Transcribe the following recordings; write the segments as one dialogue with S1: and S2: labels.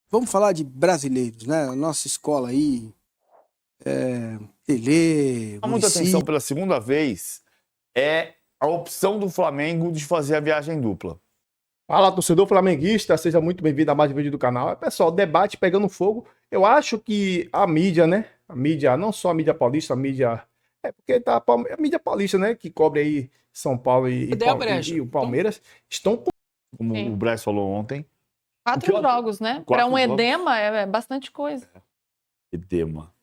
S1: Vamos falar de brasileiros, né? A nossa escola aí, Tele,
S2: Chama muita atenção
S1: Muricy.
S2: pela segunda vez é a opção do Flamengo de fazer a viagem dupla.
S3: Fala, torcedor flamenguista, seja muito bem-vindo a mais um vídeo do canal. Pessoal, debate pegando fogo. Eu acho que a mídia, né? A mídia, não só a mídia paulista, a mídia. É porque tá a mídia paulista, né? Que cobre aí São Paulo e o Palmeiras, estão com.
S2: Como
S4: Sim.
S2: o Braz falou ontem.
S4: 4 jogos, né? Para um edema é bastante coisa.
S2: Edema.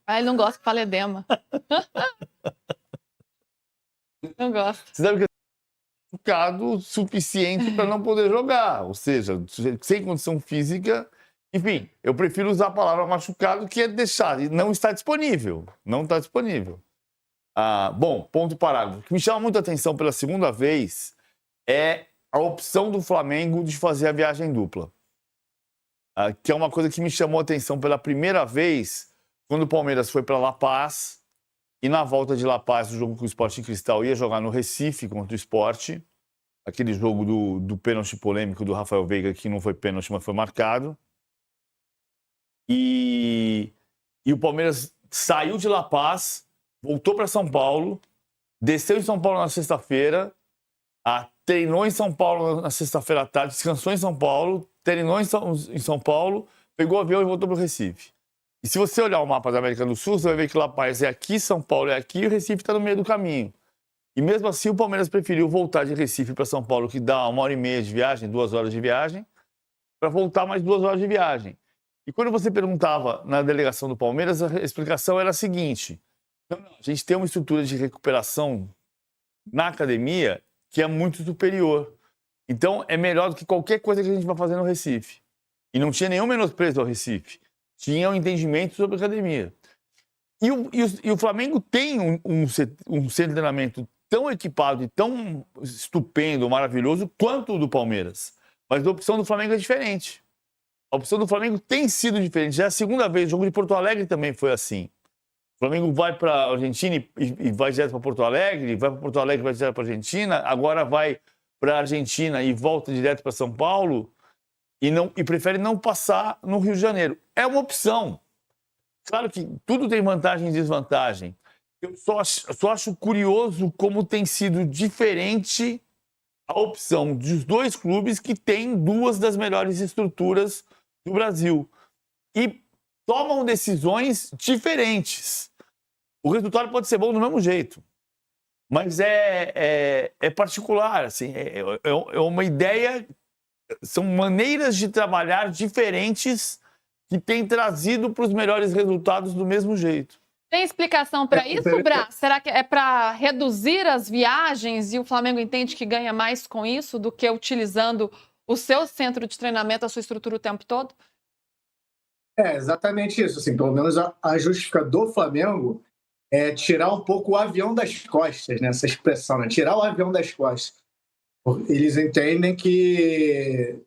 S4: Ah, ele não gosta que fale edema. Não gosto.
S2: Você deve ter machucado suficiente para não poder jogar. Ou seja, sem condição física. Enfim, eu prefiro usar a palavra machucado, que é deixar. E não está disponível. Não está disponível. Bom, ponto e parágrafo. O que me chama muita atenção pela segunda vez é a opção do Flamengo de fazer a viagem dupla. Que é uma coisa que me chamou a atenção pela primeira vez quando o Palmeiras foi para La Paz e na volta de La Paz, o jogo com o Sporting Cristal ia jogar no Recife contra o Sport, aquele jogo do pênalti polêmico do Rafael Veiga, que não foi pênalti, mas foi marcado. E o Palmeiras saiu de La Paz, voltou para São Paulo, desceu em São Paulo na sexta-feira, treinou em São Paulo na sexta-feira à tarde, descansou em São Paulo, treinou em São Paulo, pegou o avião e voltou para o Recife. E se você olhar o mapa da América do Sul, você vai ver que La Paz é aqui, São Paulo é aqui e o Recife está no meio do caminho. E mesmo assim, o Palmeiras preferiu voltar de Recife para São Paulo, que dá 1h30 de viagem, 2 horas de viagem, para voltar mais 2 horas de viagem. E quando você perguntava na delegação do Palmeiras, a explicação era a seguinte: não, a gente tem uma estrutura de recuperação na academia que é muito superior. Então, é melhor do que qualquer coisa que a gente vai fazer no Recife. E não tinha nenhum menosprezo ao Recife. Tinha um entendimento sobre a academia. E o Flamengo tem um centro de treinamento tão equipado e tão estupendo, maravilhoso, quanto o do Palmeiras. Mas a opção do Flamengo é diferente. A opção do Flamengo tem sido diferente. Já é a segunda vez. O jogo de Porto Alegre também foi assim. O Flamengo vai para a Argentina e vai direto para Porto Alegre, vai para Porto Alegre e vai direto para a Argentina, agora vai para a Argentina e volta direto para São Paulo e prefere não passar no Rio de Janeiro. É uma opção. Claro que tudo tem vantagem e desvantagem. Eu só acho curioso como tem sido diferente a opção dos dois clubes que têm duas das melhores estruturas do Brasil. E tomam decisões diferentes. O resultado pode ser bom do mesmo jeito, mas é particular, assim, é uma ideia, são maneiras de trabalhar diferentes que têm trazido para os melhores resultados do mesmo jeito.
S4: Tem explicação para isso, Braz? Será que é para reduzir as viagens e o Flamengo entende que ganha mais com isso do que utilizando o seu centro de treinamento, a sua estrutura o tempo todo?
S5: É exatamente isso. Assim, pelo menos a justificativa do Flamengo é tirar um pouco o avião das costas, né? Essa expressão, né? Tirar o avião das costas. Eles entendem que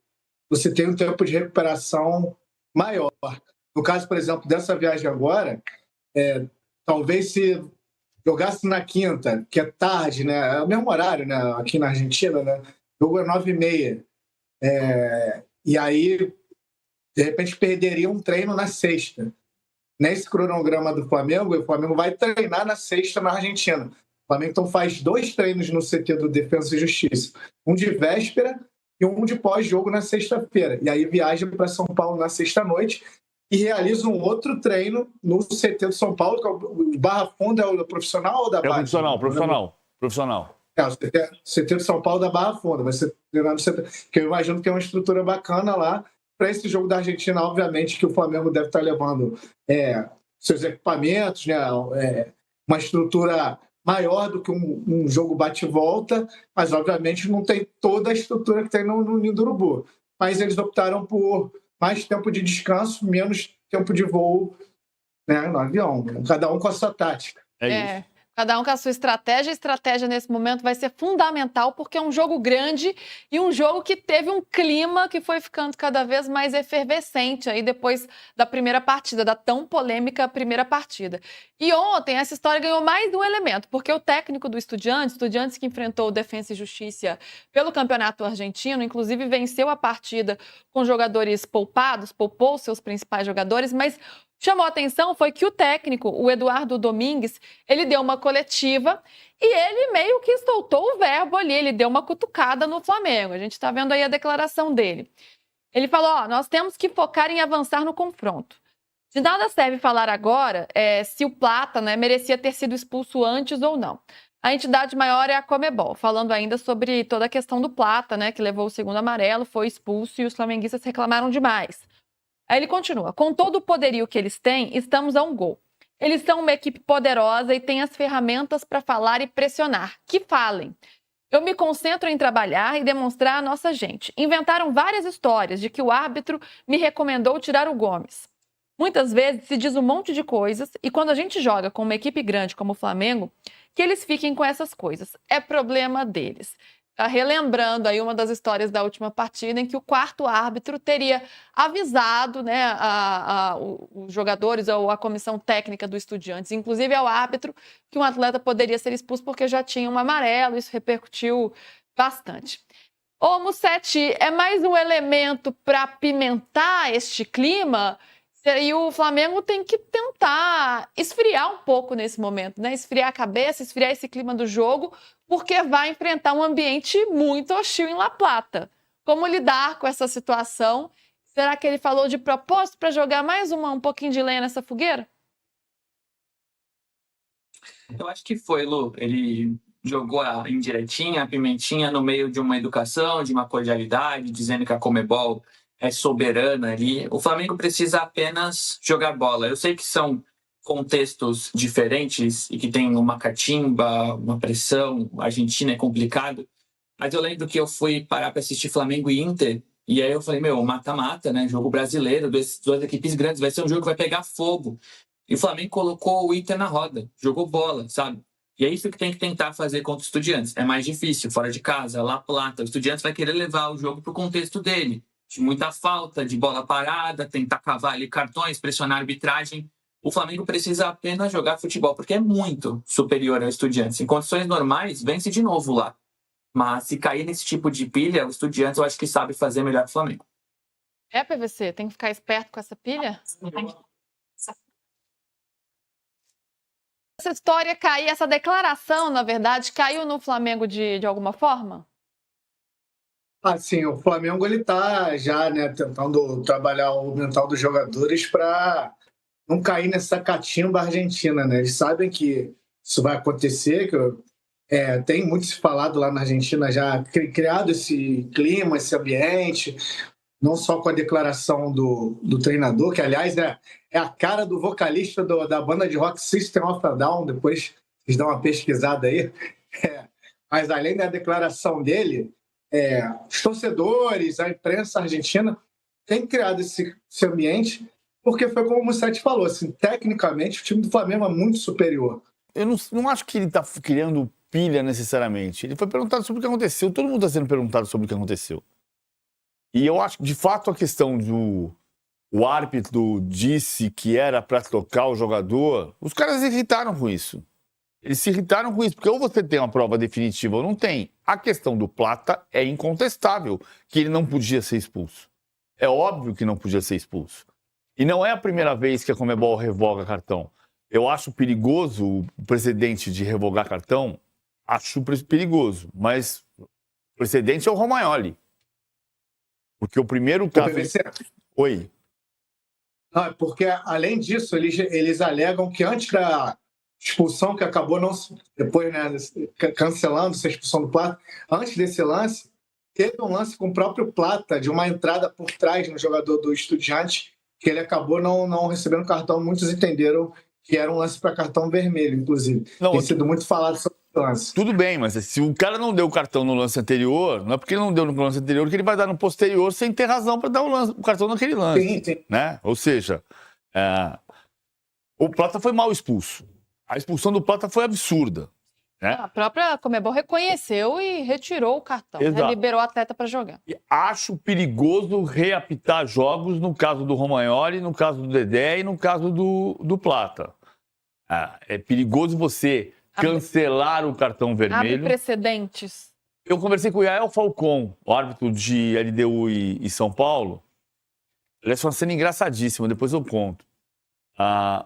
S5: você tem um tempo de recuperação maior. No caso, por exemplo, dessa viagem agora, talvez se jogasse na quinta, que é tarde, né? É o mesmo horário, né? Aqui na Argentina, né? O jogo é 9h30. E aí, de repente, perderia um treino na sexta. Nesse cronograma do Flamengo, o Flamengo vai treinar na sexta na Argentina. O Flamengo então faz 2 treinos no CT do Defensa e Justiça. Um de véspera e um de pós-jogo na sexta-feira. E aí viaja para São Paulo na sexta-noite e realiza um outro treino no CT do São Paulo, que é o Barra Funda, é o profissional ou da base?
S2: É o profissional.
S5: O CT do São Paulo da Barra Funda. Vai ser treinado no CT, que eu imagino que é uma estrutura bacana lá. Para esse jogo da Argentina, obviamente, que o Flamengo deve estar levando seus equipamentos, né? Uma estrutura maior do que um jogo bate-volta, mas, obviamente, não tem toda a estrutura que tem no Ninho do Urubu. Mas eles optaram por mais tempo de descanso, menos tempo de voo, né, no avião. Cada um com a sua tática.
S2: É isso.
S4: Cada um com a sua estratégia. A estratégia nesse momento vai ser fundamental porque é um jogo grande e um jogo que teve um clima que foi ficando cada vez mais efervescente aí depois da primeira partida, da tão polêmica primeira partida. E ontem essa história ganhou mais de um elemento, porque o técnico do Estudiantes que enfrentou o Defensa e Justiça pelo Campeonato Argentino, inclusive venceu a partida com jogadores poupados, poupou seus principais jogadores, mas chamou a atenção foi que o técnico, o Eduardo Domingues, ele deu uma coletiva e ele meio que soltou o verbo ali, ele deu uma cutucada no Flamengo. A gente está vendo aí a declaração dele. Ele falou, nós temos que focar em avançar no confronto. De nada serve falar agora se o Plata, né, merecia ter sido expulso antes ou não. A entidade maior é a Conmebol, falando ainda sobre toda a questão do Plata, né, que levou o segundo amarelo, foi expulso e os flamenguistas reclamaram demais. Aí ele continua, com todo o poderio que eles têm, estamos a um gol. Eles são uma equipe poderosa e têm as ferramentas para falar e pressionar. Que falem. Eu me concentro em trabalhar e demonstrar a nossa gente. Inventaram várias histórias de que o árbitro me recomendou tirar o Gomes. Muitas vezes se diz um monte de coisas e quando a gente joga com uma equipe grande como o Flamengo, que eles fiquem com essas coisas. É problema deles. Tá relembrando aí uma das histórias da última partida em que o quarto árbitro teria avisado, né, os jogadores ou a comissão técnica do Estudiantes, inclusive ao árbitro, que um atleta poderia ser expulso porque já tinha um amarelo. Isso repercutiu bastante. Ô, Musetti, é mais um elemento para apimentar este clima? E o Flamengo tem que tentar esfriar um pouco nesse momento, né? Esfriar a cabeça, esfriar esse clima do jogo, porque vai enfrentar um ambiente muito hostil em La Plata. Como lidar com essa situação? Será que ele falou de propósito para jogar mais um pouquinho de lenha nessa fogueira?
S6: Eu acho que foi, Lu. Ele jogou a indiretinha, a pimentinha no meio de uma educação, de uma cordialidade, dizendo que a Conmebol é soberana ali. O Flamengo precisa apenas jogar bola. Eu sei que são contextos diferentes e que tem uma catimba, uma pressão. A Argentina é complicado. Mas eu lembro que eu fui parar para assistir Flamengo e Inter e aí eu falei, mata-mata, né? Jogo brasileiro, duas equipes grandes, vai ser um jogo que vai pegar fogo. E o Flamengo colocou o Inter na roda, jogou bola, sabe? E é isso que tem que tentar fazer contra os Estudiantes. É mais difícil, fora de casa, La Plata. O Estudiantes vai querer levar o jogo para o contexto dele. De muita falta, de bola parada, tentar cavar ali cartões, pressionar a arbitragem. O Flamengo precisa apenas jogar futebol, porque é muito superior ao Estudiantes. Em condições normais, vence de novo lá. Mas se cair nesse tipo de pilha, o Estudiantes eu acho que sabe fazer melhor que o Flamengo.
S4: PVC, tem que ficar esperto com essa pilha? Essa história cair, essa declaração, na verdade, caiu no Flamengo de alguma forma?
S5: Sim, o Flamengo ele tá já, né, tentando trabalhar o mental dos jogadores para não cair nessa catimba argentina, né? Eles sabem que isso vai acontecer, que tem muito se falado lá na Argentina já, criado esse clima, esse ambiente, não só com a declaração do treinador, que aliás é a cara do vocalista da banda de rock System of a Down, depois vocês dão uma pesquisada aí. Mas além da declaração dele, os torcedores, a imprensa argentina tem criado esse ambiente, porque foi como o Musetti falou, assim, tecnicamente o time do Flamengo é muito superior.
S2: Eu não acho que ele está criando pilha necessariamente. Ele foi perguntado sobre o que aconteceu. Todo mundo está sendo perguntado sobre o que aconteceu. E eu acho que, de fato, a questão o árbitro disse que era para tocar o jogador, os caras se irritaram com isso. Eles se irritaram com isso, porque ou você tem uma prova definitiva ou não tem. A questão do Plata é incontestável, que ele não podia ser expulso. É óbvio que não podia ser expulso. E não é a primeira vez que a Conmebol revoga cartão. Eu acho perigoso o precedente de revogar cartão, acho perigoso, mas o precedente é o Romagnoli. Porque o primeiro caso... Oi.
S5: Porque, além disso, eles alegam que antes da expulsão, que acabou depois, né, cancelando essa expulsão do Plata, antes desse lance, teve um lance com o próprio Plata, de uma entrada por trás no jogador do Estudiantes, que ele acabou não recebendo cartão. Muitos entenderam que era um lance para cartão vermelho, inclusive. Tem sido muito falado sobre o lance.
S2: Tudo bem, mas se o cara não deu o cartão no lance anterior, não é porque ele não deu no lance anterior que ele vai dar no posterior sem ter razão para dar o cartão naquele lance.
S5: Sim.
S2: Né? Ou seja, o Plata foi mal expulso. A expulsão do Plata foi absurda. Né?
S4: A própria Conmebol reconheceu e retirou o cartão, né?
S2: Exato.
S4: Liberou o atleta para jogar.
S2: E acho perigoso reapitar jogos no caso do Romagnoli, no caso do Dedé e no caso do Plata. É perigoso você cancelar o cartão
S4: Abre
S2: vermelho.
S4: precedentes.
S2: Eu conversei com o Yael Falcon, o árbitro de LDU e São Paulo. Ele é uma cena engraçadíssima, depois eu conto.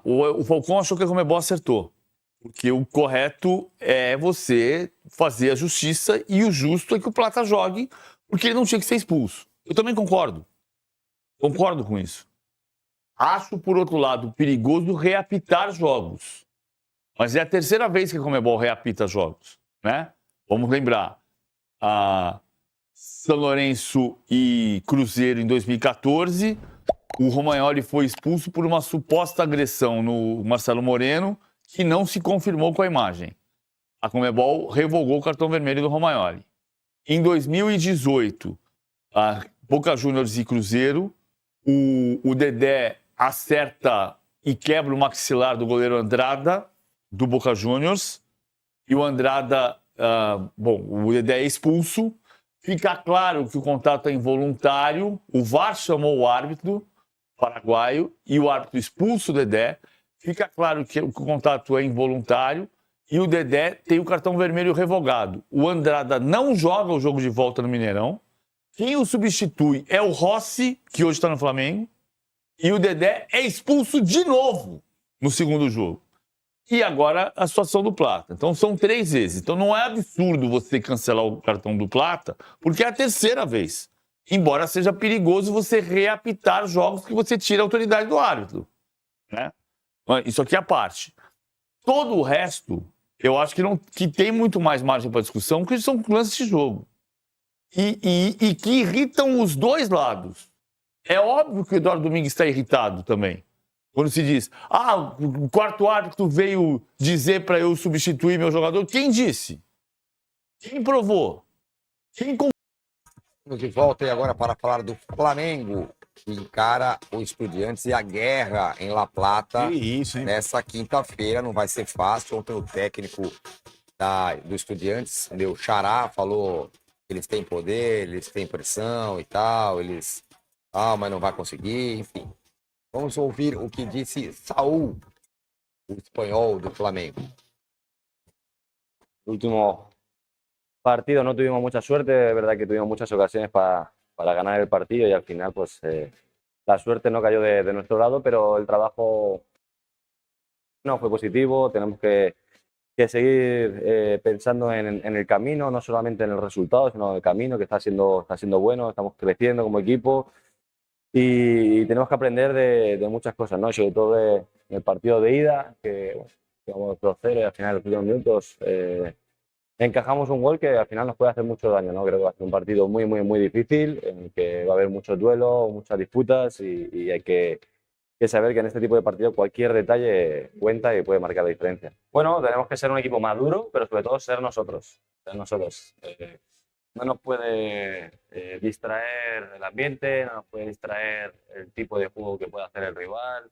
S2: O Falcon achou que a Conmebol acertou. Porque o correto é você fazer a justiça e o justo é que o Plata jogue, porque ele não tinha que ser expulso. Eu também concordo. Concordo com isso. Acho, por outro lado, perigoso reapitar jogos. Mas é a terceira vez que a Conmebol reapita jogos, né? Vamos lembrar. São Lourenço e Cruzeiro em 2014. O Romagnoli foi expulso por uma suposta agressão no Marcelo Moreno, que não se confirmou com a imagem. A Conmebol revogou o cartão vermelho do Romagnoli. Em 2018, Boca Juniors e Cruzeiro, o Dedé acerta e quebra o maxilar do goleiro Andrada, do Boca Juniors, e o Andrada, o Dedé é expulso. Fica claro que o contato é involuntário, o VAR chamou o árbitro paraguaio e o árbitro expulsa o Dedé. Fica claro que o contato é involuntário e o Dedé tem o cartão vermelho revogado. O Andrada não joga o jogo de volta no Mineirão. Quem o substitui é o Rossi, que hoje está no Flamengo, e o Dedé é expulso de novo no segundo jogo. E agora a situação do Plata. Então são 3 vezes. Então não é absurdo você cancelar o cartão do Plata, porque é a terceira vez. Embora seja perigoso você reapitar jogos que você tira a autoridade do árbitro. Né? Isso aqui é a parte. Todo o resto, eu acho que tem muito mais margem para discussão, porque são lances de jogo. E que irritam os dois lados. É óbvio que o Eduardo Domingues está irritado também. Quando se diz, o quarto árbitro veio dizer para eu substituir meu jogador. Quem disse? Quem provou? Quem...
S7: De volta e agora para falar do Flamengo, que encara o Estudiantes e a guerra em La Plata.
S1: Que isso, hein?
S7: Nessa quinta-feira. Não vai ser fácil. Ontem o técnico do Estudiantes, o Xará, falou que eles têm poder, eles têm pressão e tal, mas não vai conseguir, enfim. Vamos ouvir o que disse Saúl, o espanhol do Flamengo.
S8: Último partido no tuvimos mucha suerte, es verdad que tuvimos muchas ocasiones para ganar el partido y al final pues la suerte no cayó de nuestro lado, pero el trabajo no fue positivo. Tenemos que seguir pensando en el camino, no solamente en el resultado, sino en el camino que está siendo bueno. Estamos creciendo como equipo y tenemos que aprender de muchas cosas, ¿no? Sobre todo del partido de ida, que vamos 2-0 y al final en los últimos minutos encajamos un gol que al final nos puede hacer mucho daño, ¿no? Creo que va a ser un partido muy, muy, muy difícil, en el que va a haber muchos duelos, muchas disputas y hay que saber que en este tipo de partido cualquier detalle cuenta y puede marcar la diferencia. Bueno, tenemos que ser un equipo maduro, pero sobre todo ser nosotros. No nos puede distraer el ambiente, no nos puede distraer el tipo de juego que puede hacer el rival.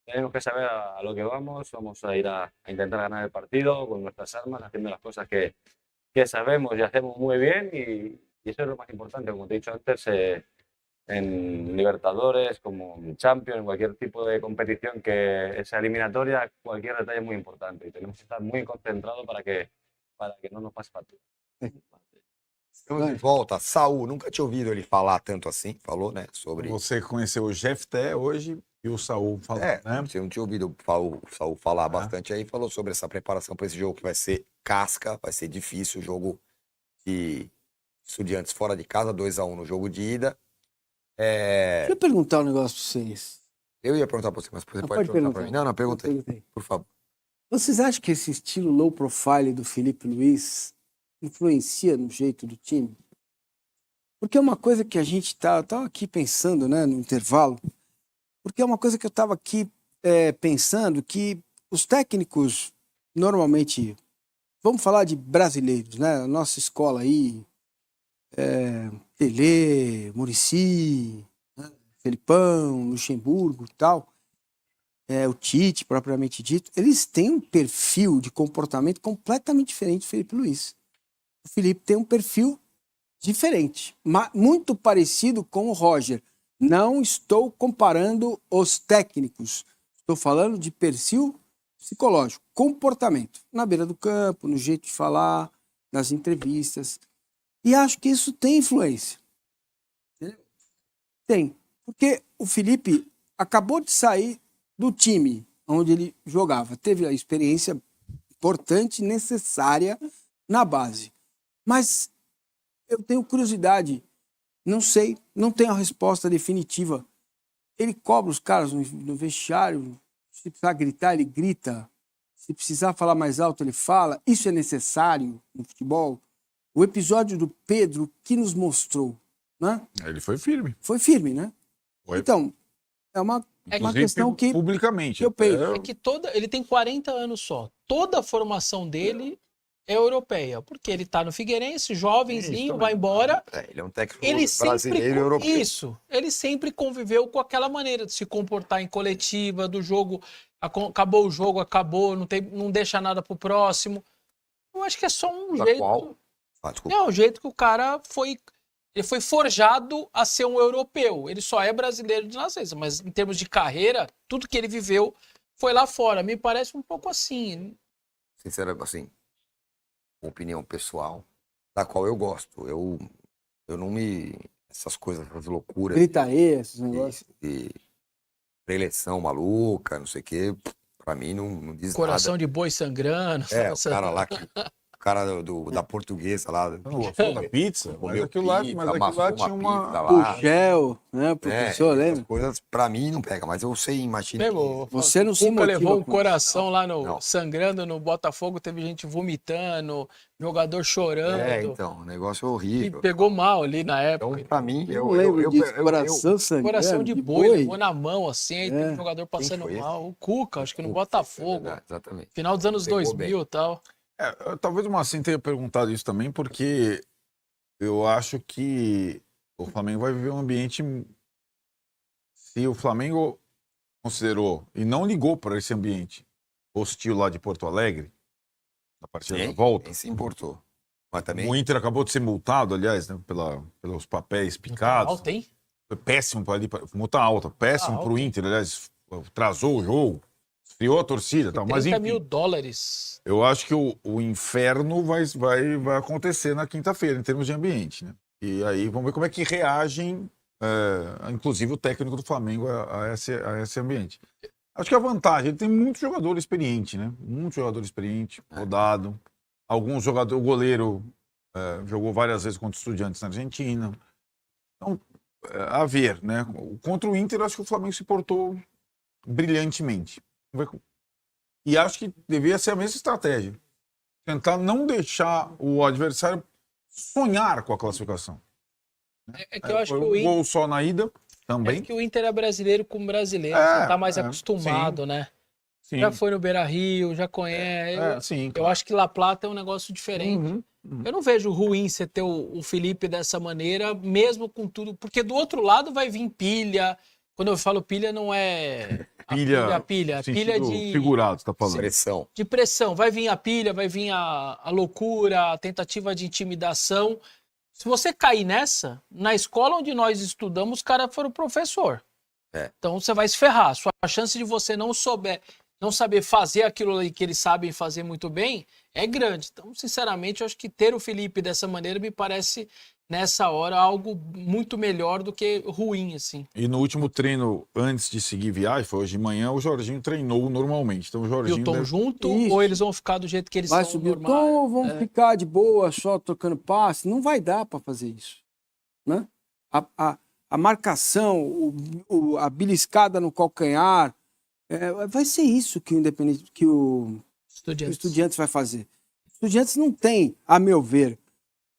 S8: Tenemos que saber a lo que vamos a ir a intentar ganar el partido con nuestras armas, haciendo las cosas que sabemos y hacemos muy bien y eso es lo más importante, como te he dicho antes, en Libertadores, como en Champions, en cualquier tipo de competición que sea eliminatoria, cualquier detalle es muy importante y tenemos que estar muy concentrados para que no nos pase factura.
S7: Estamos de volta. Saúl, nunca tinha ouvido ele falar tanto assim, falou, né, sobre...
S9: Você conheceu o Jefté hoje e o Saúl falou, né?
S7: Você não tinha ouvido o Saúl falar bastante aí, falou sobre essa preparação para esse jogo que vai ser casca, vai ser difícil, o jogo de Estudiantes fora de casa, 2-1 no jogo de ida.
S1: Deixa eu perguntar um negócio pra vocês.
S7: Eu ia perguntar para você, mas você pode perguntar para mim. Não, pergunta aí, por favor.
S1: Vocês acham que esse estilo low profile do Felipe Luiz influencia no jeito do time? Porque é uma coisa que a gente tava aqui pensando, né, no intervalo, porque é uma coisa que eu estava aqui pensando que os técnicos, normalmente, vamos falar de brasileiros, né, nossa escola aí, Pelé, Muricy, né, Felipão, Luxemburgo e tal, o Tite, propriamente dito, eles têm um perfil de comportamento completamente diferente do Felipe Luiz. O Felipe tem um perfil diferente, muito parecido com o Roger. Não estou comparando os técnicos, estou falando de perfil psicológico, comportamento, na beira do campo, no jeito de falar, nas entrevistas. E acho que isso tem influência. Entendeu? Tem. Porque o Felipe acabou de sair do time onde ele jogava. Teve a experiência importante, necessária na base. Mas eu tenho curiosidade, não sei, não tenho a resposta definitiva. Ele cobra os caras no vestiário, se precisar gritar, ele grita. Se precisar falar mais alto, ele fala. Isso é necessário no futebol? O episódio do Pedro que nos mostrou, né?
S9: Ele foi firme.
S1: Foi firme, né?
S9: Foi.
S1: Então, é uma
S9: Inclusive,
S1: questão que
S9: publicamente.
S1: eu penso.
S9: até-
S10: É que ele tem 40 anos só. Toda a formação dele é europeia. Porque ele tá no Figueirense, jovenzinho, vai embora.
S7: Ele é um técnico
S10: Ele sempre
S7: brasileiro e europeu.
S10: Isso. Ele sempre conviveu com aquela maneira de se comportar em coletiva, do jogo. Acabou o jogo, acabou, não deixa nada pro próximo. Eu acho que é só um
S7: Da
S10: jeito.
S7: qual? Ah, desculpa.
S10: É o jeito que o cara foi. Ele foi forjado a ser um europeu. Ele só é brasileiro de nascença, mas em termos de carreira, tudo que ele viveu foi lá fora. Me parece um pouco assim.
S7: Sinceramente, assim, opinião pessoal, da qual eu gosto. Eu não me... Essas coisas, essas loucuras
S1: Grita aí, esses negócios.
S7: de preleção maluca, não sei o quê, pra mim não diz
S10: Coração
S7: nada.
S10: de boi sangrando.
S7: É, o cara lá, o cara da portuguesa lá.
S9: Não gostou da pizza? Mas
S7: Comeu
S9: aquilo lá,
S7: pizza,
S9: mas aquilo
S7: amassou
S9: lá tinha uma...
S7: pizza lá.
S1: O gel, né, professor,
S7: essas
S1: lembra?
S7: coisas pra mim não pega, mas eu sei, imagina.
S10: Pegou.
S1: Você não
S10: O
S1: se
S10: Cuca
S1: motiva
S10: levou um
S1: com
S10: coração lá no
S7: Não.
S10: sangrando no Botafogo, teve gente vomitando, jogador chorando.
S7: Então, o negócio é
S10: E
S7: horrível.
S10: pegou mal ali na época.
S7: Então, pra mim,
S1: Eu não lembro disso, coração sangrando.
S10: Coração de boi, levou na mão, assim, aí teve um jogador passando
S7: foi esse?
S10: mal. O Cuca, acho que no
S7: Cuca,
S10: Botafogo.
S7: verdade, exatamente.
S10: Final dos anos
S7: Pegou
S10: 2000 e tal.
S9: Talvez o Massim tenha perguntado isso também, porque eu acho que o Flamengo vai viver um ambiente... Se o Flamengo considerou e não ligou para esse ambiente hostil lá de Porto Alegre, na partida da volta,
S7: Quem se importou. Mas também,
S9: o Inter acabou de ser multado, aliás, né, pelos papéis picados.
S10: Alto, hein?
S9: Foi péssimo para ali, multa alta, péssimo
S10: Alta.
S9: para o Inter, aliás, atrasou o jogo, esfriou a torcida e tal. Mas
S10: 30
S9: enfim,
S10: mil dólares.
S9: eu acho que o inferno vai acontecer na quinta-feira, em termos de ambiente, né? E aí vamos ver como é que reagem, inclusive o técnico do Flamengo, a esse ambiente. Acho que a vantagem, ele tem muito jogador experiente, né? Muito jogador experiente, rodado. Alguns jogadores, o goleiro jogou várias vezes contra Estudiantes na Argentina. Então, a ver, né? Contra o Inter, eu acho que o Flamengo se portou brilhantemente. E acho que devia ser a mesma estratégia. Tentar não deixar o adversário sonhar com a classificação.
S10: É que eu acho
S9: Foi
S10: que
S9: um
S10: o Inter.
S9: gol só na ida também.
S10: É que o Inter é brasileiro com brasileiro,
S9: É,
S10: já tá mais
S9: é,
S10: acostumado, né?
S9: Sim.
S10: Já foi no Beira-Rio, já conhece.
S9: Sim,
S10: Eu acho que La Plata é um negócio diferente. Eu não vejo ruim você ter o Felipe dessa maneira, mesmo com tudo. Porque do outro lado vai vir pilha. Quando eu falo pilha, não é pilha
S9: sentido
S10: de
S9: figurado, você tá falando.
S7: pressão.
S10: de pressão. Vai vir a pilha, vai vir a loucura, a tentativa de intimidação. Se você cair nessa, na escola onde nós estudamos, os caras foram professor. Então você vai se ferrar. Sua chance de você não saber fazer aquilo ali que eles sabem fazer muito bem é grande. Então, sinceramente, eu acho que ter o Felipe dessa maneira me parece, nessa hora, algo muito melhor do que ruim, assim.
S9: E no último treino, antes de seguir viagem, foi hoje de manhã, o Jorginho treinou normalmente. Então o
S10: E
S9: Jorginho
S10: o Tom
S9: deve...
S10: junto,
S1: Isso.
S10: ou eles vão ficar do jeito que eles
S1: Vai
S10: são
S1: subir o
S10: normais?
S1: tom ou vamos ficar de boa, só tocando passe? Não vai dar para fazer isso. Né? A marcação, a beliscada no calcanhar, vai ser isso que o Independente, que o Estudiantes vai fazer. O Estudiantes não tem, a meu ver,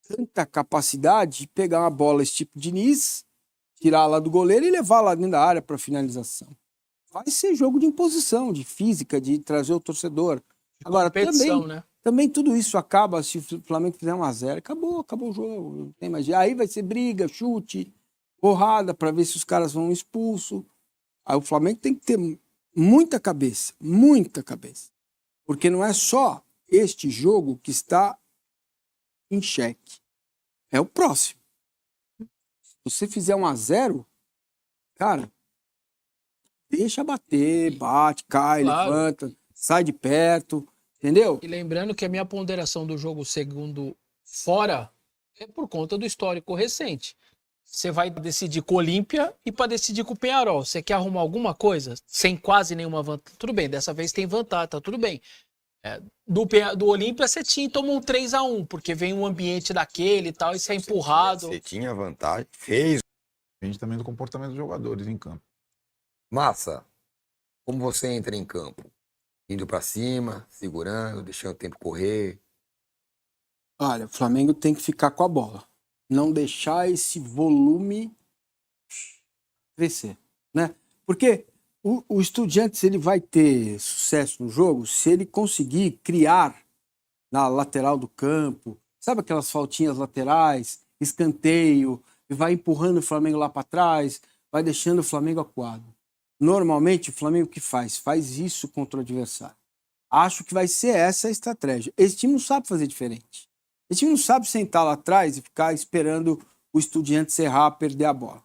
S1: tanta capacidade de pegar uma bola esse tipo de Diniz, tirar lá do goleiro e levar lá dentro da área para finalização. Vai ser jogo de imposição, de física, de trazer o torcedor. Agora,
S10: Competição, né?
S1: também tudo isso acaba se o Flamengo fizer 1-0. Acabou o jogo. Não tem mais. Aí vai ser briga, chute, porrada, para ver se os caras vão expulso. Aí o Flamengo tem que ter muita cabeça, muita cabeça. Porque não é só este jogo que está em xeque. É o próximo. Se você fizer 1-0, cara, deixa bater, bate, cai,
S10: Claro.
S1: levanta, sai de perto, entendeu?
S10: E lembrando que a minha ponderação do jogo segundo fora é por conta do histórico recente. Você vai decidir com o Olímpia e para decidir com o Peñarol. Você quer arrumar alguma coisa sem quase nenhuma vantagem? Tudo bem, dessa vez tem vantagem, tá tudo bem. Do Olímpia você tomou um 3-1, porque vem um ambiente daquele e tal, e você é empurrado.
S7: Você tinha vantagem, fez.
S9: Depende também do comportamento dos jogadores em campo.
S7: Massa, como você entra em campo? Indo pra cima, segurando, deixando o tempo correr.
S1: Olha, o Flamengo tem que ficar com a bola. Não deixar esse volume crescer, né? Porque o Estudiantes ele vai ter sucesso no jogo se ele conseguir criar na lateral do campo, sabe aquelas faltinhas laterais, escanteio, e vai empurrando o Flamengo lá para trás, vai deixando o Flamengo acuado. Normalmente o Flamengo o que faz? Faz isso contra o adversário. Acho que vai ser essa a estratégia. Esse time não sabe fazer diferente. Esse time não sabe sentar lá atrás e ficar esperando o Estudiantes errar, perder a bola.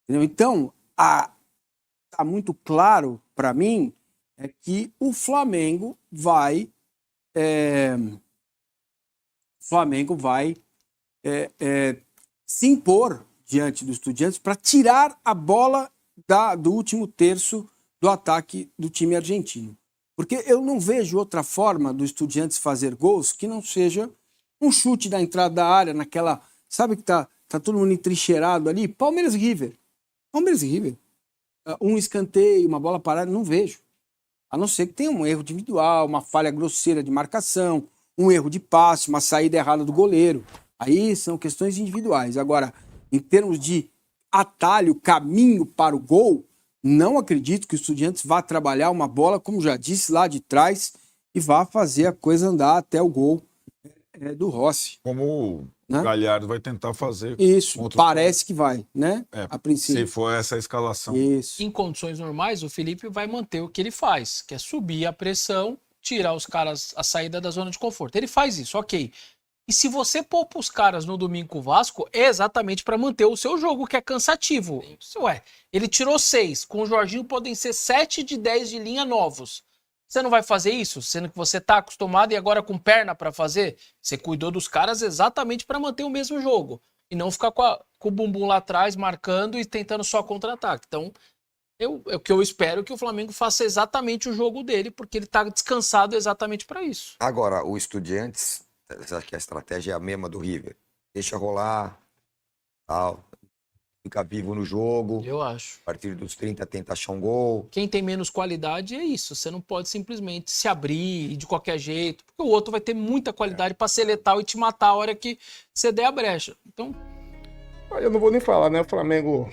S1: Entendeu? Então, tá muito claro para mim é que o Flamengo vai se impor diante do Estudiantes para tirar a bola do último terço do ataque do time argentino. Porque eu não vejo outra forma do Estudiantes fazer gols que não seja um chute da entrada da área, naquela... Sabe que tá todo mundo entrincheirado ali? Palmeiras e River. Um escanteio, uma bola parada, não vejo. A não ser que tenha um erro individual, uma falha grosseira de marcação, um erro de passe, uma saída errada do goleiro. Aí são questões individuais. Agora, em termos de atalho, caminho para o gol, não acredito que o Estudiantes vá trabalhar uma bola, como já disse, lá de trás e vá fazer a coisa andar até o gol do Rossi.
S9: Como
S1: né?
S9: o Galhardo vai tentar fazer.
S1: Isso,
S9: contra
S1: parece que vai, né? A princípio.
S9: Se for essa a escalação.
S1: Isso.
S10: Em condições normais, o Felipe vai manter o que ele faz, que é subir a pressão, tirar os caras a saída da zona de conforto. Ele faz isso, ok. E se você poupa os caras no domingo com o Vasco, é exatamente para manter o seu jogo, que é cansativo. Ué, ele tirou 6, com o Jorginho podem ser 7 de 10 de linha novos. Você não vai fazer isso, sendo que você tá acostumado e agora com perna para fazer? Você cuidou dos caras exatamente para manter o mesmo jogo. E não ficar com o bumbum lá atrás, marcando e tentando só contra-ataque. Então, o que eu espero é que o Flamengo faça exatamente o jogo dele, porque ele tá descansado exatamente para isso.
S7: Agora, o Estudiantes, você acha que a estratégia é a mesma do River? Deixa rolar, tal, fica vivo no jogo.
S10: Eu acho.
S7: A partir dos 30 tenta achar um gol.
S10: Quem tem menos qualidade é isso. Você não pode simplesmente se abrir de qualquer jeito, porque o outro vai ter muita qualidade para ser letal e te matar a hora que você der a brecha. Então,
S3: eu não vou nem falar, né? O Flamengo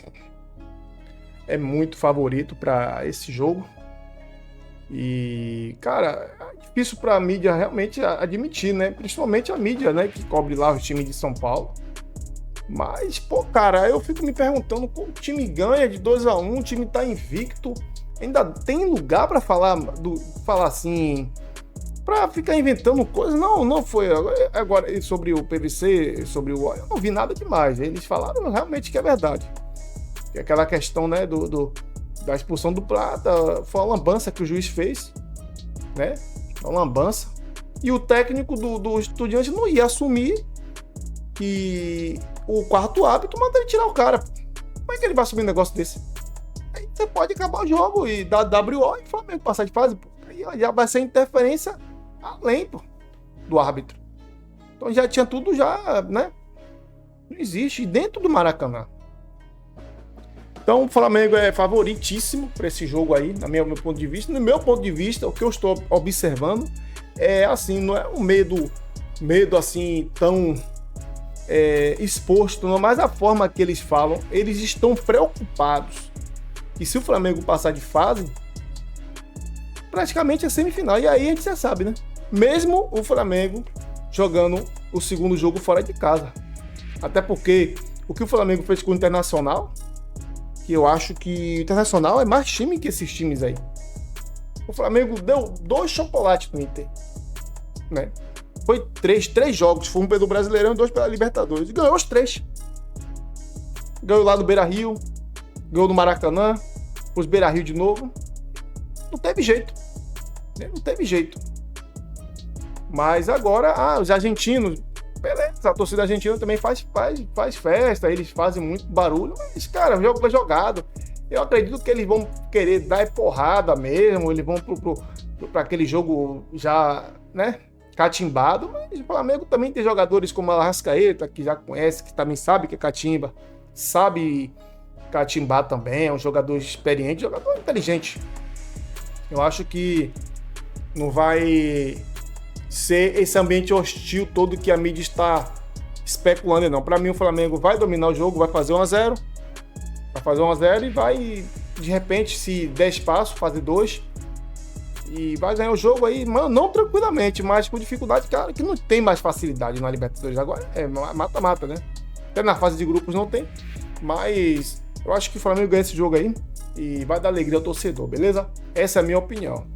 S3: é muito favorito para esse jogo. E, cara, é difícil para a mídia realmente admitir, né? Principalmente a mídia, né? Que cobre lá o time de São Paulo. Mas, pô, cara, eu fico me perguntando como o time ganha de 2-1, o time tá invicto. Ainda tem lugar para falar assim, para ficar inventando coisas? Não foi. Agora, sobre o PVC, sobre o... Eu não vi nada demais. Eles falaram realmente que é verdade. Que é aquela questão, né, da expulsão do Plata, foi uma lambança que o juiz fez, né? Uma lambança. E o técnico do Estudiante não ia assumir que o quarto árbitro manda ele tirar o cara. Como é que ele vai assumir um negócio desse? Aí você pode acabar o jogo e dar WO e o Flamengo passar de fase. Pô. Aí já vai ser interferência além, pô, do árbitro. Então já tinha tudo já, né? Não existe. E dentro do Maracanã. Então o Flamengo é favoritíssimo para esse jogo aí, no meu ponto de vista. No meu ponto de vista, o que eu estou observando é assim, não é um medo assim tão exposto, não, mas a forma que eles falam, eles estão preocupados. E se o Flamengo passar de fase, praticamente é semifinal. E aí a gente já sabe, né? Mesmo o Flamengo jogando o segundo jogo fora de casa. Até porque o que o Flamengo fez com o Internacional, que eu acho que o Internacional é mais time que esses times aí. O Flamengo deu 2 chocolates no Inter, né? Foi 3 jogos, foi um pelo Brasileirão e 2 pela Libertadores. E ganhou os 3. Ganhou lá do Beira-Rio, ganhou no Maracanã, os Beira-Rio de novo. Não teve jeito. Não teve jeito. Mas agora, os argentinos, beleza, a torcida argentina também faz festa, eles fazem muito barulho, mas, cara, o jogo foi jogado. Eu acredito que eles vão querer dar porrada mesmo, eles vão para aquele jogo já, né, catimbado, mas o Flamengo também tem jogadores como a Arrascaeta, que já conhece, que também sabe que é catimba, sabe catimbar também, é um jogador experiente, jogador inteligente. Eu acho que não vai ser esse ambiente hostil todo que a mídia está especulando, não. Para mim, o Flamengo vai dominar o jogo, vai fazer 1-0, e vai, de repente, se der espaço, fazer 2 e vai ganhar o jogo aí, não tranquilamente, mas com dificuldade, cara, que não tem mais facilidade na Libertadores agora, é mata-mata, né? Até na fase de grupos não tem, mas eu acho que o Flamengo ganha esse jogo aí e vai dar alegria ao torcedor, beleza? Essa é a minha opinião.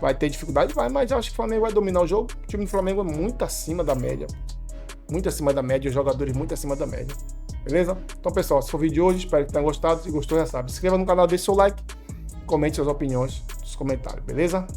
S3: Vai ter dificuldade, mas eu acho que o Flamengo vai dominar o jogo. O time do Flamengo é muito acima da média. Muito acima da média, os jogadores muito acima da média. Beleza? Então, pessoal, esse foi o vídeo de hoje. Espero que tenham gostado. Se gostou, já sabe. Se inscreva no canal, deixe seu like. Comente suas opiniões nos comentários, beleza?